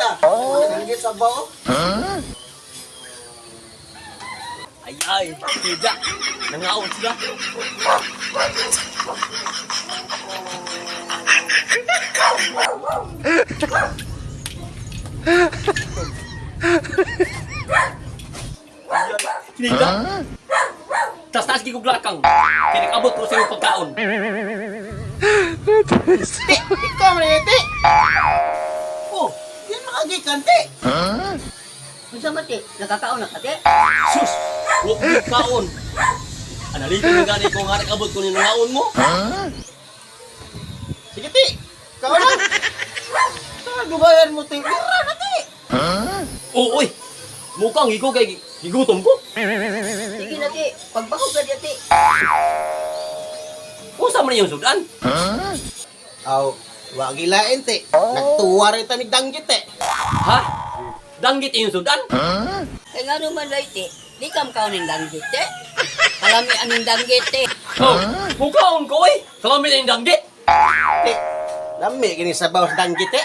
da. Danggit sabaw. Ay, tidak. Nangaon sila. Tidak. Tas-tas gigog lakang. Kaya nag-abot ko sa iyong pagkaon. Ti, ikaw man ti. Oh, yan makagikan ti. Unsa man ti? Nakakaon na ka ti? Sus! Huwag yung kaon. Analito na gani ko nga nag-abot ko ni nangaon mo. Sige ti. Ikaw na. Saan gubayan mo ti? Ira na ti. Oo, oy! Mukhang higo kay higutom ko. Sige na ti. Pagbako ka di ti. Usa man yung sudan. Aw, wa gilain ti. Nagtuwa rin ta ni danggit ti. Ha? Danggit yung sudan? Kaya nga naman day ti. Di kam kaon ning danggit ti. Kalami aning danggit ti. Oh, mukaon ko eh. Kalami na yung danggit. Ti, lami gini sabaw sa danggit ti.